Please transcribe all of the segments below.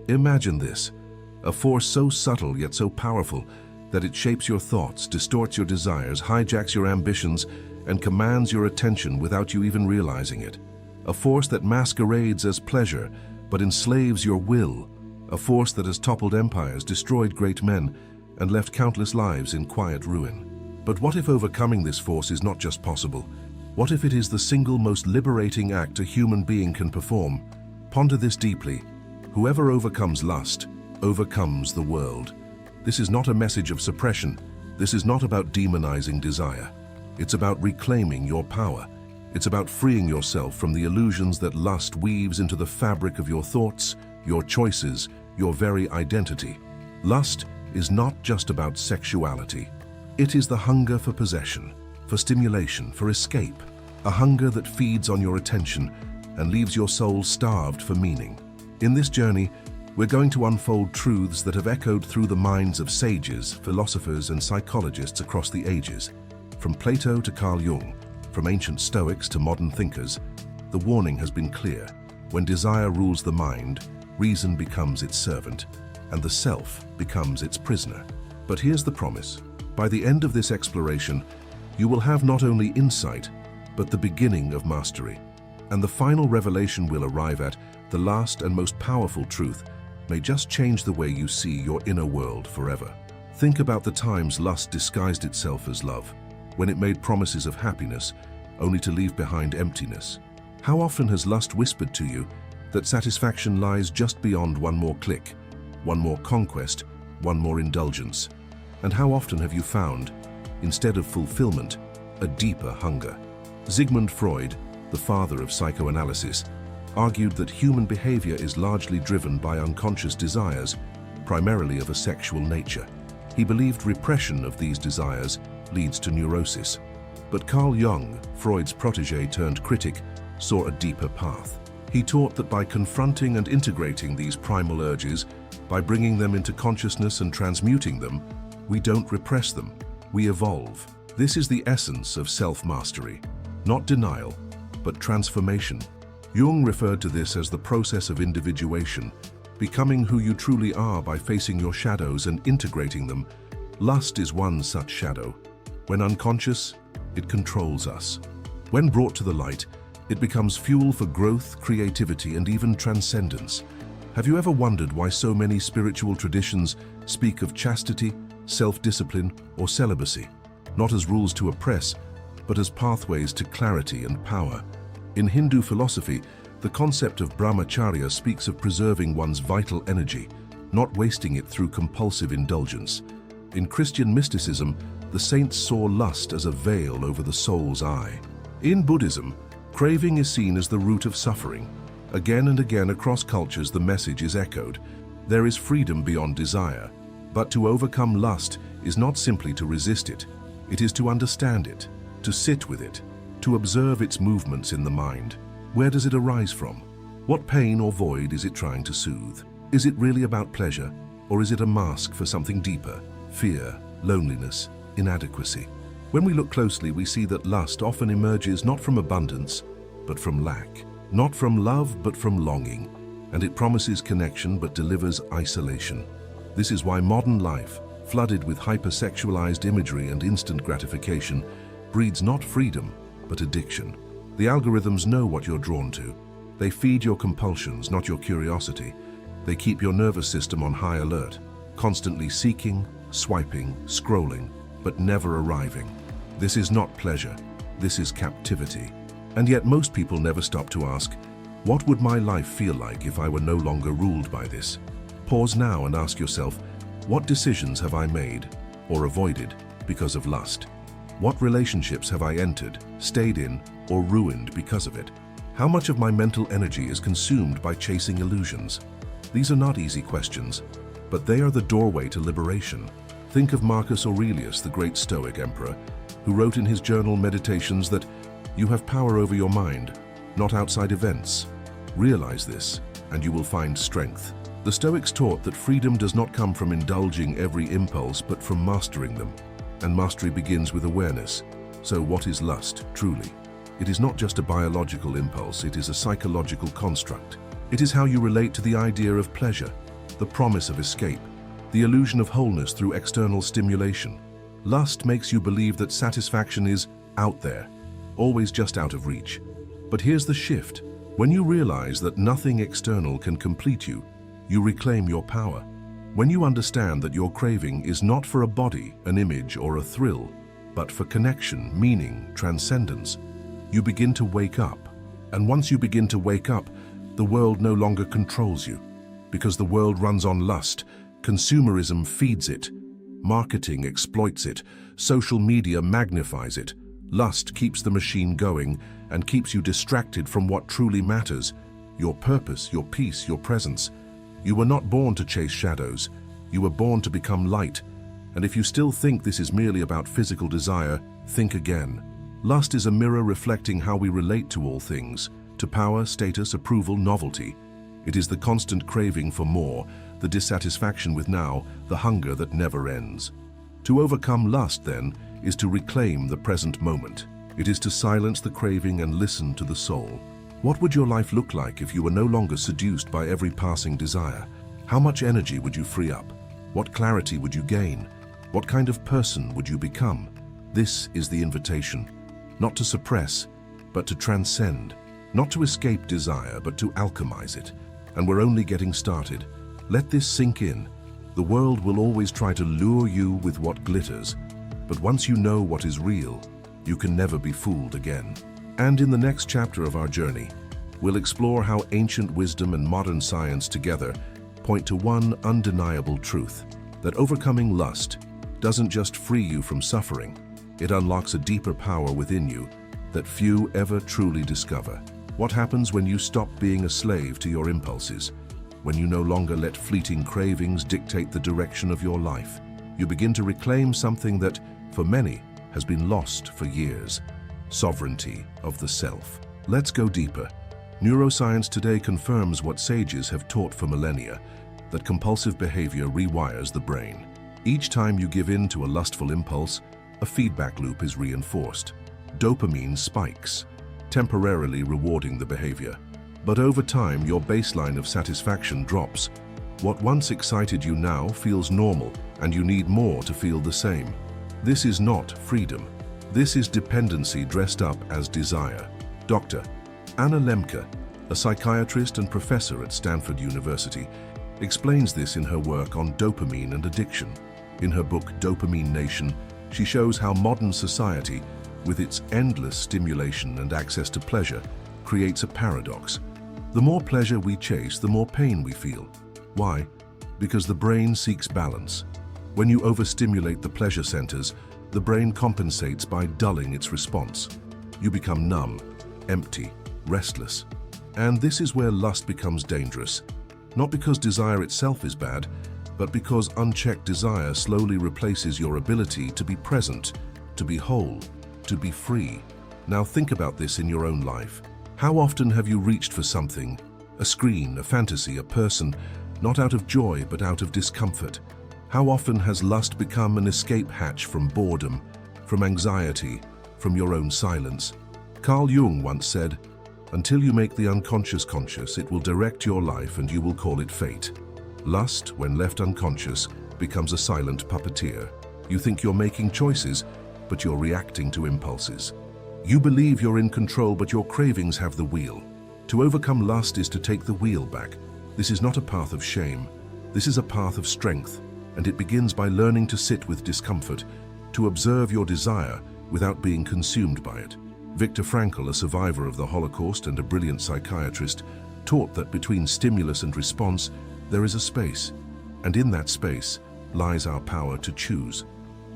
Imagine this, a force so subtle yet so powerful that it shapes your thoughts, distorts your desires, hijacks your ambitions, and commands your attention without you even realizing it. A force that masquerades as pleasure, but enslaves your will. A force that has toppled empires, destroyed great men, and left countless lives in quiet ruin. But what if overcoming this force is not just possible? What if it is the single most liberating act a human being can perform? Ponder this deeply. Whoever overcomes lust, overcomes the world. This is not a message of suppression. This is not about demonizing desire. It's about reclaiming your power. It's about freeing yourself from the illusions that lust weaves into the fabric of your thoughts, your choices, your very identity. Lust is not just about sexuality. It is the hunger for possession, for stimulation, for escape. A hunger that feeds on your attention and leaves your soul starved for meaning. In this journey, we're going to unfold truths that have echoed through the minds of sages, philosophers, and psychologists across the ages. From Plato to Carl Jung, from ancient Stoics to modern thinkers, the warning has been clear. When desire rules the mind, reason becomes its servant, and the self becomes its prisoner. But here's the promise. By the end of this exploration, you will have not only insight, but the beginning of mastery. And the final revelation we'll arrive at, the last and most powerful truth, may just change the way you see your inner world forever. Think about the times lust disguised itself as love, when it made promises of happiness, only to leave behind emptiness. How often has lust whispered to you that satisfaction lies just beyond one more click, one more conquest, one more indulgence? And how often have you found, instead of fulfillment, a deeper hunger? Sigmund Freud, the father of psychoanalysis, argued that human behavior is largely driven by unconscious desires, primarily of a sexual nature. He believed repression of these desires leads to neurosis. But Carl Jung, Freud's protege turned critic, saw a deeper path. He taught that by confronting and integrating these primal urges, by bringing them into consciousness and transmuting them, we don't repress them, we evolve. This is the essence of self-mastery, not denial, but transformation. Jung referred to this as the process of individuation, becoming who you truly are by facing your shadows and integrating them. Lust is one such shadow. When unconscious, it controls us. When brought to the light, it becomes fuel for growth, creativity, and even transcendence. Have you ever wondered why so many spiritual traditions speak of chastity, self-discipline, or celibacy, not as rules to oppress, but as pathways to clarity and power? In Hindu philosophy, the concept of brahmacharya speaks of preserving one's vital energy, not wasting it through compulsive indulgence. In Christian mysticism, the saints saw lust as a veil over the soul's eye. In Buddhism, craving is seen as the root of suffering. Again and again across cultures, the message is echoed. There is freedom beyond desire. But to overcome lust is not simply to resist it. It is to understand it, to sit with it, to observe its movements in the mind. Where does it arise from? What pain or void is it trying to soothe? Is it really about pleasure, or is it a mask for something deeper? Fear, loneliness, inadequacy. When we look closely, we see that lust often emerges not from abundance, but from lack. Not from love, but from longing. And it promises connection, but delivers isolation. This is why modern life, flooded with hypersexualized imagery and instant gratification, breeds not freedom, but addiction. The algorithms know what you're drawn to. They feed your compulsions, not your curiosity. They keep your nervous system on high alert, constantly seeking, swiping, scrolling, but never arriving. This is not pleasure. This is captivity. And yet most people never stop to ask, what would my life feel like if I were no longer ruled by this? Pause now and ask yourself, what decisions have I made or avoided because of lust? What relationships have I entered, stayed in, or ruined because of it? How much of my mental energy is consumed by chasing illusions? These are not easy questions, but they are the doorway to liberation. Think of Marcus Aurelius, the great Stoic emperor, who wrote in his journal Meditations that you have power over your mind, not outside events. Realize this, and you will find strength. The Stoics taught that freedom does not come from indulging every impulse, but from mastering them. And mastery begins with awareness. So what is lust, truly? It is not just a biological impulse, it is a psychological construct. It is how you relate to the idea of pleasure, the promise of escape, the illusion of wholeness through external stimulation. Lust makes you believe that satisfaction is out there, always just out of reach. But here's the shift. When you realize that nothing external can complete you, you reclaim your power. When you understand that your craving is not for a body, an image, or a thrill, but for connection, meaning, transcendence, you begin to wake up. And once you begin to wake up, the world no longer controls you. Because the world runs on lust, consumerism feeds it, marketing exploits it, social media magnifies it. Lust keeps the machine going and keeps you distracted from what truly matters: your purpose, your peace, your presence. You were not born to chase shadows. You were born to become light. And if you still think this is merely about physical desire, think again. Lust is a mirror reflecting how we relate to all things, to power, status, approval, novelty. It is the constant craving for more, the dissatisfaction with now, the hunger that never ends. To overcome lust, then, is to reclaim the present moment. It is to silence the craving and listen to the soul. What would your life look like if you were no longer seduced by every passing desire? How much energy would you free up? What clarity would you gain? What kind of person would you become? This is the invitation. Not to suppress, but to transcend. Not to escape desire, but to alchemize it. And we're only getting started. Let this sink in. The world will always try to lure you with what glitters. But once you know what is real, you can never be fooled again. And in the next chapter of our journey, we'll explore how ancient wisdom and modern science together point to one undeniable truth: that overcoming lust doesn't just free you from suffering, it unlocks a deeper power within you that few ever truly discover. What happens when you stop being a slave to your impulses? When you no longer let fleeting cravings dictate the direction of your life, you begin to reclaim something that, for many, has been lost for years: sovereignty of the self. Let's go deeper. Neuroscience today confirms what sages have taught for millennia, that compulsive behavior rewires the brain. Each time you give in to a lustful impulse, a feedback loop is reinforced. Dopamine spikes, temporarily rewarding the behavior. But over time, your baseline of satisfaction drops. What once excited you now feels normal, and you need more to feel the same. This is not freedom. This is dependency dressed up as desire. Dr. Anna Lemke, a psychiatrist and professor at Stanford University, explains this in her work on dopamine and addiction. In her book, Dopamine Nation, she shows how modern society, with its endless stimulation and access to pleasure, creates a paradox. The more pleasure we chase, the more pain we feel. Why? Because the brain seeks balance. When you overstimulate the pleasure centers, the brain compensates by dulling its response. You become numb, empty, restless. And this is where lust becomes dangerous. Not because desire itself is bad, but because unchecked desire slowly replaces your ability to be present, to be whole, to be free. Now think about this in your own life. How often have you reached for something, a screen, a fantasy, a person, not out of joy but out of discomfort? How often has lust become an escape hatch from boredom, from anxiety, from your own silence? Carl Jung once said, "Until you make the unconscious conscious, it will direct your life and you will call it fate." Lust, when left unconscious, becomes a silent puppeteer. You think you're making choices, but you're reacting to impulses. You believe you're in control, but your cravings have the wheel. To overcome lust is to take the wheel back. This is not a path of shame. This is a path of strength, and it begins by learning to sit with discomfort, to observe your desire without being consumed by it. Viktor Frankl, a survivor of the Holocaust and a brilliant psychiatrist, taught that between stimulus and response, there is a space, and in that space lies our power to choose.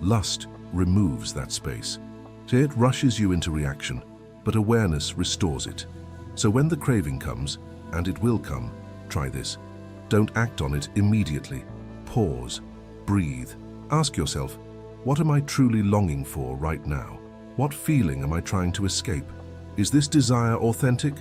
Lust removes that space. So it rushes you into reaction, but awareness restores it. So when the craving comes, and it will come, try this. Don't act on it immediately. Pause, breathe. Ask yourself, what am I truly longing for right now? What feeling am I trying to escape? Is this desire authentic,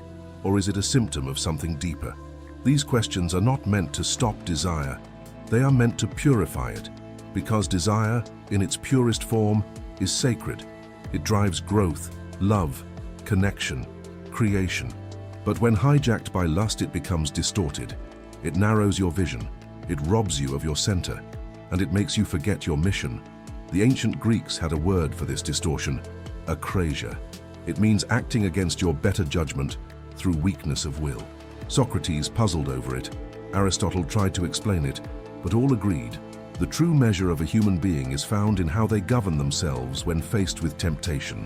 or is it a symptom of something deeper? These questions are not meant to stop desire. They are meant to purify it, because desire, in its purest form, is sacred. It drives growth, love, connection, creation. But when hijacked by lust, it becomes distorted. It narrows your vision. It robs you of your center, and it makes you forget your mission. The ancient Greeks had a word for this distortion, akrasia. It means acting against your better judgment through weakness of will. Socrates puzzled over it. Aristotle tried to explain it, but all agreed. The true measure of a human being is found in how they govern themselves when faced with temptation.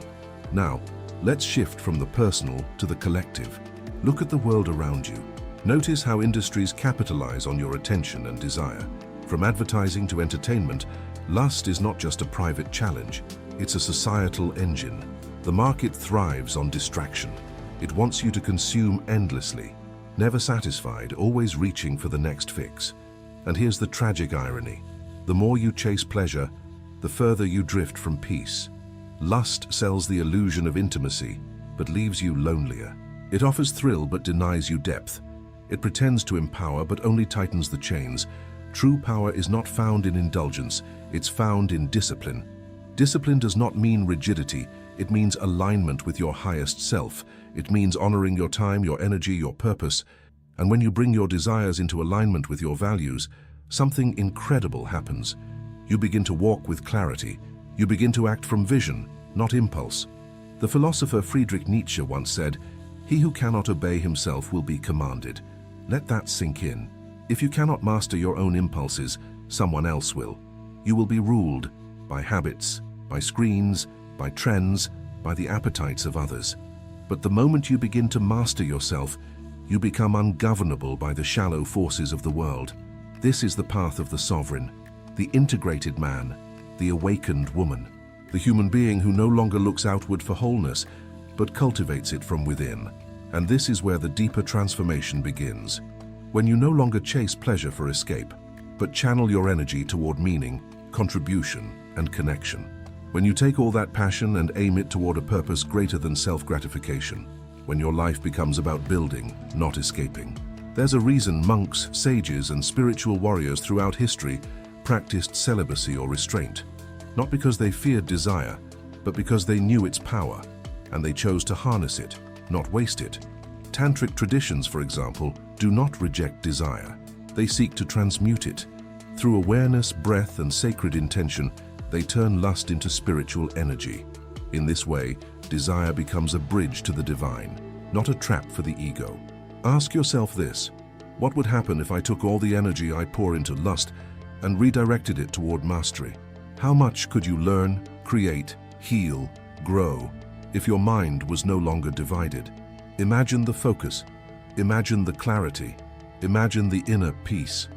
Now, let's shift from the personal to the collective. Look at the world around you. Notice how industries capitalize on your attention and desire. From advertising to entertainment, lust is not just a private challenge, it's a societal engine. The market thrives on distraction. It wants you to consume endlessly, never satisfied, always reaching for the next fix. And here's the tragic irony. The more you chase pleasure, the further you drift from peace. Lust sells the illusion of intimacy, but leaves you lonelier. It offers thrill but denies you depth. It pretends to empower but only tightens the chains. True power is not found in indulgence, it's found in discipline. Discipline does not mean rigidity, it means alignment with your highest self. It means honoring your time, your energy, your purpose. And when you bring your desires into alignment with your values, something incredible happens. You begin to walk with clarity. You begin to act from vision, not impulse. The philosopher Friedrich Nietzsche once said, "He who cannot obey himself will be commanded." Let that sink in. If you cannot master your own impulses, someone else will. You will be ruled by habits, by screens, by trends, by the appetites of others. But the moment you begin to master yourself, you become ungovernable by the shallow forces of the world. This is the path of the sovereign, the integrated man, the awakened woman, the human being who no longer looks outward for wholeness, but cultivates it from within. And this is where the deeper transformation begins. When you no longer chase pleasure for escape, but channel your energy toward meaning, contribution, and connection. When you take all that passion and aim it toward a purpose greater than self-gratification. When your life becomes about building, not escaping. There's a reason monks, sages, and spiritual warriors throughout history practiced celibacy or restraint. Not because they feared desire, but because they knew its power, and they chose to harness it, not waste it. Tantric traditions, for example, do not reject desire. They seek to transmute it. Through awareness, breath, and sacred intention, they turn lust into spiritual energy. In this way, desire becomes a bridge to the divine, not a trap for the ego. Ask yourself this: what would happen if I took all the energy I pour into lust and redirected it toward mastery? How much could you learn, create, heal, grow, if your mind was no longer divided? Imagine the focus, imagine the clarity, imagine the inner peace.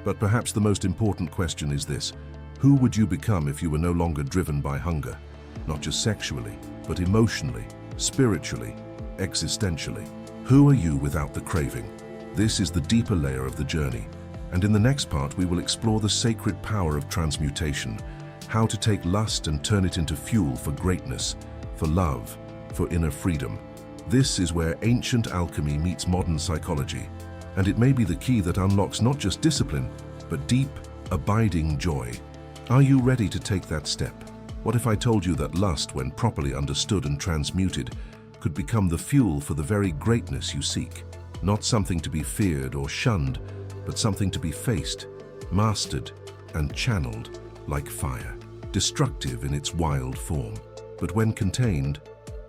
But perhaps the most important question is this: who would you become if you were no longer driven by hunger? Not just sexually, but emotionally, spiritually, existentially. Who are you without the craving? This is the deeper layer of the journey. And in the next part, we will explore the sacred power of transmutation, how to take lust and turn it into fuel for greatness, for love, for inner freedom. This is where ancient alchemy meets modern psychology, and it may be the key that unlocks not just discipline, but deep, abiding joy. Are you ready to take that step? What if I told you that lust, when properly understood and transmuted, could become the fuel for the very greatness you seek? Not something to be feared or shunned, but something to be faced, mastered, and channeled like fire, destructive in its wild form. But when contained,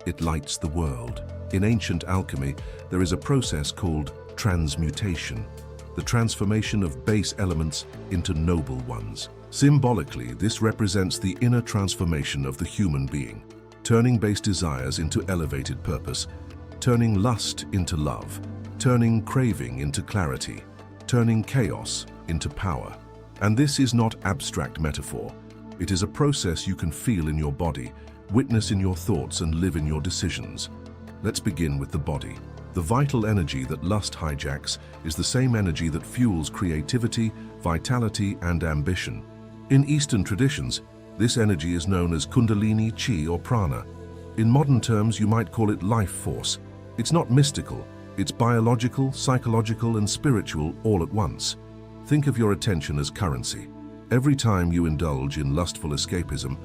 it lights the world. In ancient alchemy, there is a process called transmutation, the transformation of base elements into noble ones. Symbolically, this represents the inner transformation of the human being, turning base desires into elevated purpose, turning lust into love, turning craving into clarity, turning chaos into power. And this is not abstract metaphor. It is a process you can feel in your body, witness in your thoughts, and live in your decisions. Let's begin with the body. The vital energy that lust hijacks is the same energy that fuels creativity, vitality, and ambition. In Eastern traditions, this energy is known as Kundalini, Chi, or Prana. In modern terms, you might call it life force. It's not mystical. It's biological, psychological, and spiritual all at once. Think of your attention as currency. Every time you indulge in lustful escapism,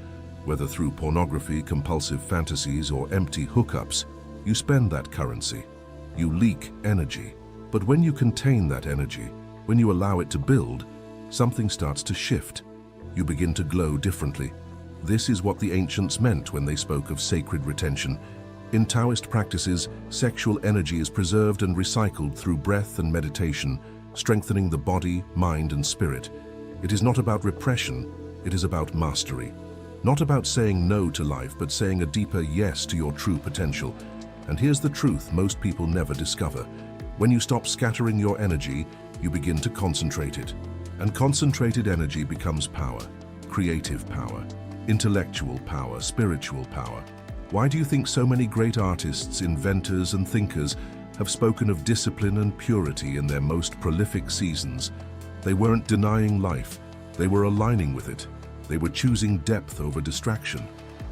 whether through pornography, compulsive fantasies, or empty hookups, you spend that currency. You leak energy. But when you contain that energy, when you allow it to build, something starts to shift. You begin to glow differently. This is what the ancients meant when they spoke of sacred retention. In Taoist practices, sexual energy is preserved and recycled through breath and meditation, strengthening the body, mind, and spirit. It is not about repression, it is about mastery. Not about saying no to life, but saying a deeper yes to your true potential. And here's the truth most people never discover. When you stop scattering your energy, you begin to concentrate it. And concentrated energy becomes power, creative power, intellectual power, spiritual power. Why do you think so many great artists, inventors, and thinkers have spoken of discipline and purity in their most prolific seasons? They weren't denying life, they were aligning with it. They were choosing depth over distraction.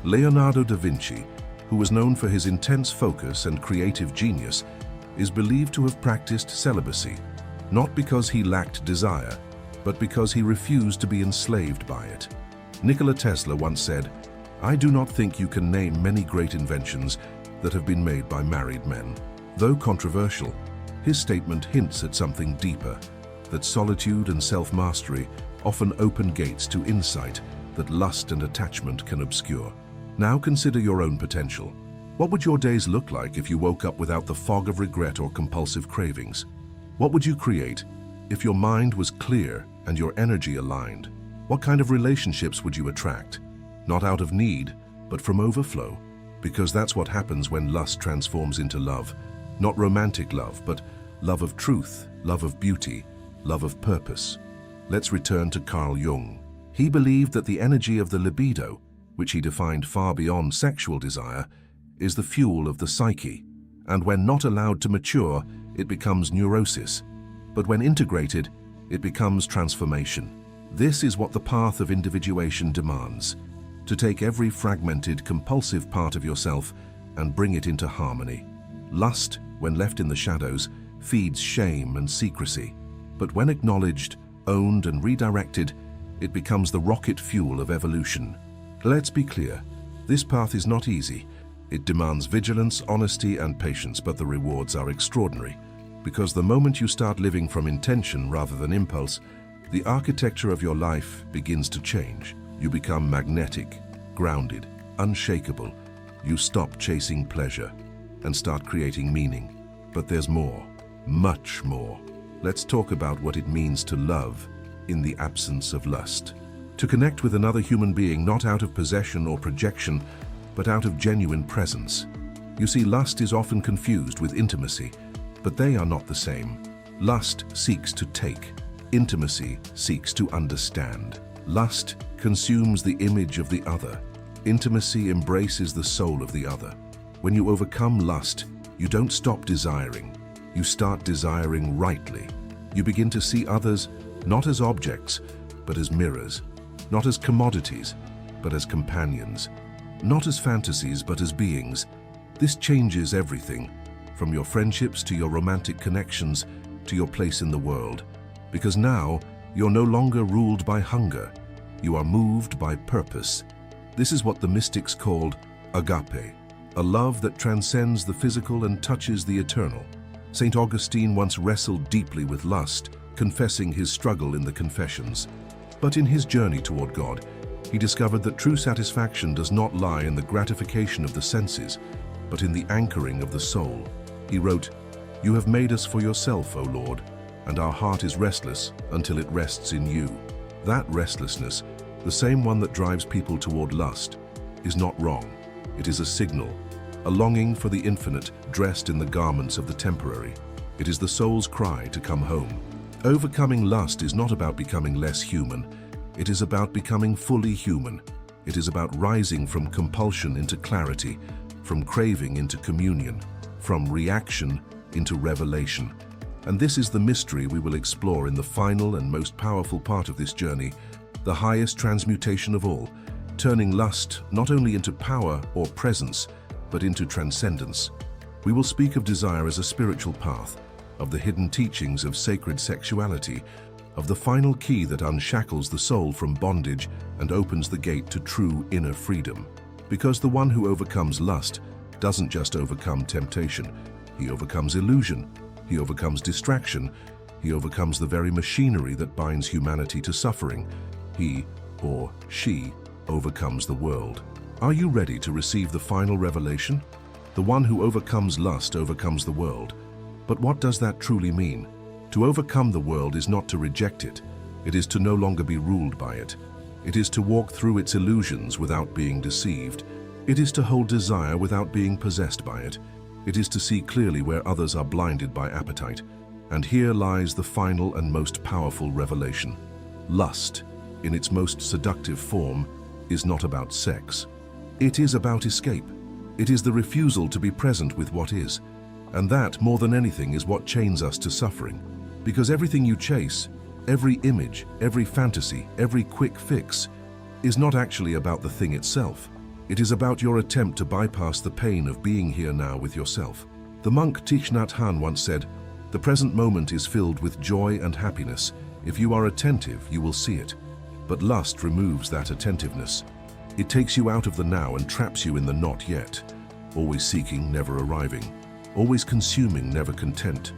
Leonardo da Vinci, who was known for his intense focus and creative genius, is believed to have practiced celibacy, not because he lacked desire, but because he refused to be enslaved by it. Nikola Tesla once said, "I do not think you can name many great inventions that have been made by married men." Though controversial, his statement hints at something deeper, that solitude and self-mastery often open gates to insight that lust and attachment can obscure. Now consider your own potential. What would your days look like if you woke up without the fog of regret or compulsive cravings? What would you create if your mind was clear and your energy aligned? What kind of relationships would you attract? Not out of need, but from overflow, because that's what happens when lust transforms into love. Not romantic love, but love of truth, love of beauty, love of purpose. Let's return to Carl Jung. He believed that the energy of the libido, which he defined far beyond sexual desire, is the fuel of the psyche, and when not allowed to mature, it becomes neurosis. But when integrated, it becomes transformation. This is what the path of individuation demands, to take every fragmented, compulsive part of yourself and bring it into harmony. Lust, when left in the shadows, feeds shame and secrecy, but when acknowledged, owned, and redirected, it becomes the rocket fuel of evolution. Let's be clear, this path is not easy. It demands vigilance, honesty, and patience, but the rewards are extraordinary. Because the moment you start living from intention rather than impulse, the architecture of your life begins to change. You become magnetic, grounded, unshakable. You stop chasing pleasure and start creating meaning. But there's more, much more. Let's talk about what it means to love in the absence of lust. To connect with another human being not out of possession or projection, but out of genuine presence. You see, lust is often confused with intimacy, but they are not the same. Lust seeks to take. Intimacy seeks to understand. Lust consumes the image of the other. Intimacy embraces the soul of the other. When you overcome lust, you don't stop desiring. You start desiring rightly. You begin to see others not as objects, but as mirrors. Not as commodities, but as companions. Not as fantasies, but as beings. This changes everything, from your friendships to your romantic connections to your place in the world. Because now, you're no longer ruled by hunger. You are moved by purpose. This is what the mystics called agape, a love that transcends the physical and touches the eternal. St. Augustine once wrestled deeply with lust, confessing his struggle in the Confessions. But in his journey toward God, he discovered that true satisfaction does not lie in the gratification of the senses, but in the anchoring of the soul. He wrote, "You have made us for yourself, O Lord, and our heart is restless until it rests in you." That restlessness, the same one that drives people toward lust, is not wrong. It is a signal, a longing for the infinite dressed in the garments of the temporary. It is the soul's cry to come home. Overcoming lust is not about becoming less human. It is about becoming fully human. It is about rising from compulsion into clarity, from craving into communion, from reaction into revelation. And this is the mystery we will explore in the final and most powerful part of this journey, the highest transmutation of all, turning lust not only into power or presence, but into transcendence. We will speak of desire as a spiritual path, of the hidden teachings of sacred sexuality, of the final key that unshackles the soul from bondage and opens the gate to true inner freedom. Because the one who overcomes lust doesn't just overcome temptation, he overcomes illusion, he overcomes distraction, He overcomes the very machinery that binds humanity to suffering. He, or she, overcomes the world. Are you ready to receive the final revelation? The one who overcomes lust overcomes the world. But what does that truly mean? To overcome the world is not to reject it. It is to no longer be ruled by it. It is to walk through its illusions without being deceived. It is to hold desire without being possessed by it. It is to see clearly where others are blinded by appetite. And here lies the final and most powerful revelation. Lust, in its most seductive form, is not about sex. It is about escape. It is the refusal to be present with what is. And that, more than anything, is what chains us to suffering. Because everything you chase, every image, every fantasy, every quick fix, is not actually about the thing itself. It is about your attempt to bypass the pain of being here now with yourself. The monk Thich Nhat Hanh once said, "The present moment is filled with joy and happiness. If you are attentive, you will see it." But lust removes that attentiveness. It takes you out of the now and traps you in the not yet, always seeking, never arriving, always consuming, never content.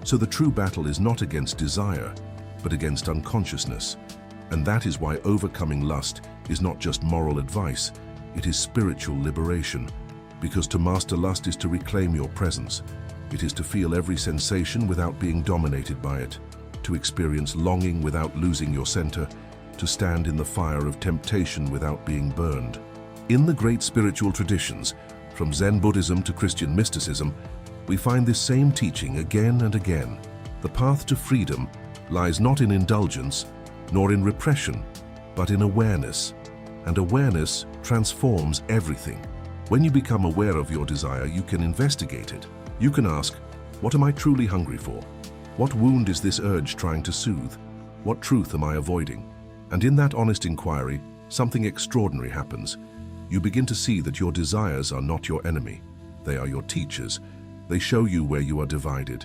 So the true battle is not against desire, but against unconsciousness. And that is why overcoming lust is not just moral advice, it is spiritual liberation. Because to master lust is to reclaim your presence. It is to feel every sensation without being dominated by it, to experience longing without losing your center, to stand in the fire of temptation without being burned. In the great spiritual traditions, from Zen Buddhism to Christian mysticism, we find this same teaching again and again. The path to freedom lies not in indulgence, nor in repression, but in awareness. And awareness transforms everything. When you become aware of your desire, you can investigate it. You can ask, what am I truly hungry for? What wound is this urge trying to soothe? What truth am I avoiding? And in that honest inquiry, something extraordinary happens. You begin to see that your desires are not your enemy. They are your teachers. They show you where you are divided.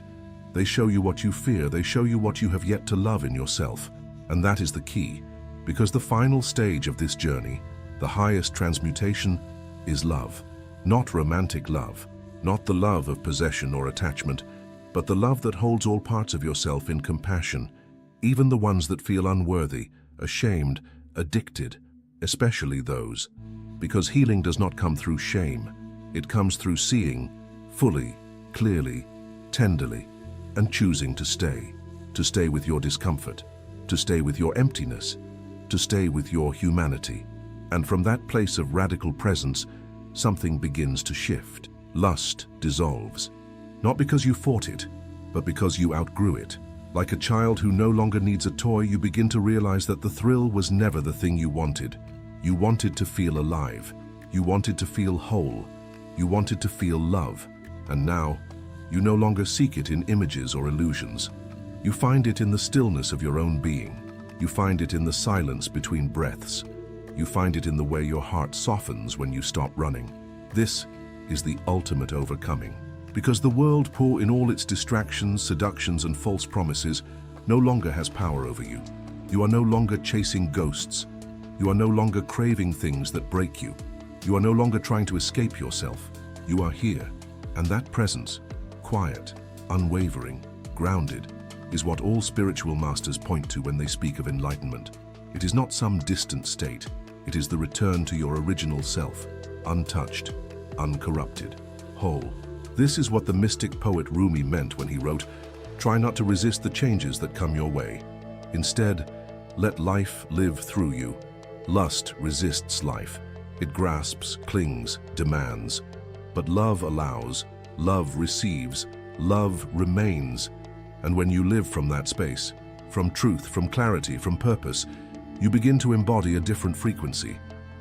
They show you what you fear. They show you what you have yet to love in yourself. And that is the key, because the final stage of this journey, the highest transmutation, is love. Not romantic love, not the love of possession or attachment, but the love that holds all parts of yourself in compassion, even the ones that feel unworthy, ashamed, addicted, especially those. Because healing does not come through shame. It comes through seeing, fully, clearly, tenderly, and choosing to stay with your discomfort, to stay with your emptiness, to stay with your humanity. And from that place of radical presence, something begins to shift. Lust dissolves, not because you fought it, but because you outgrew it. Like a child who no longer needs a toy, you begin to realize that the thrill was never the thing you wanted. You wanted to feel alive. You wanted to feel whole. You wanted to feel love. And now, you no longer seek it in images or illusions. You find it in the stillness of your own being. You find it in the silence between breaths. You find it in the way your heart softens when you stop running. This is the ultimate overcoming. Because the world, poor in all its distractions, seductions, and false promises, no longer has power over you. You are no longer chasing ghosts. You are no longer craving things that break you. You are no longer trying to escape yourself. You are here, and that presence, quiet, unwavering, grounded, is what all spiritual masters point to when they speak of enlightenment. It is not some distant state. It is the return to your original self, untouched, uncorrupted, whole. This is what the mystic poet Rumi meant when he wrote, "Try not to resist the changes that come your way. Instead, let life live through you." Lust resists life. It grasps, clings, demands. But love allows, love receives, love remains. And when you live from that space, from truth, from clarity, from purpose, you begin to embody a different frequency,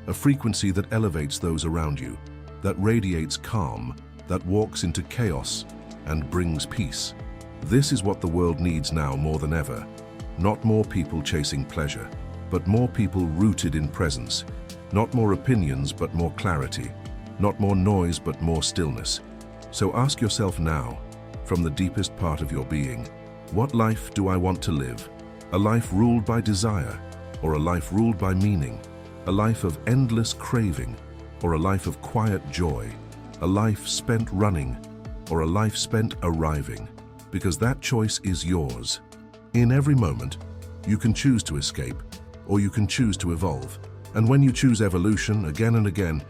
a frequency that elevates those around you, that radiates calm, that walks into chaos and brings peace. This is what the world needs now more than ever. Not more people chasing pleasure, but more people rooted in presence. Not more opinions, but more clarity. Not more noise, but more stillness. So ask yourself now, from the deepest part of your being, what life do I want to live? A life ruled by desire, or a life ruled by meaning? A life of endless craving, or a life of quiet joy? A life spent running, or a life spent arriving? Because that choice is yours. In every moment, you can choose to escape, or you can choose to evolve. And when you choose evolution again and again,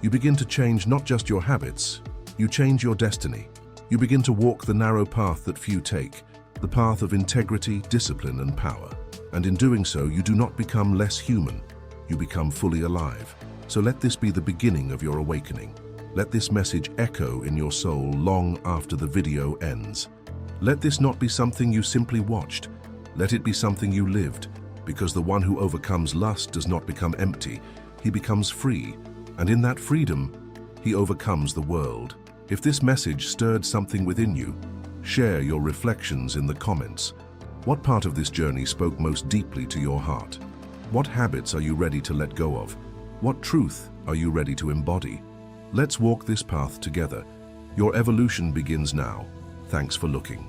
you begin to change not just your habits, you change your destiny. You begin to walk the narrow path that few take, the path of integrity, discipline, and power. And in doing so, you do not become less human, you become fully alive. So let this be the beginning of your awakening. Let this message echo in your soul long after the video ends. Let this not be something you simply watched. Let it be something you lived, because the one who overcomes lust does not become empty, he becomes free, and in that freedom, he overcomes the world. If this message stirred something within you, share your reflections in the comments. What part of this journey spoke most deeply to your heart? What habits are you ready to let go of? What truth are you ready to embody? Let's walk this path together. Your evolution begins now. Thanks for looking.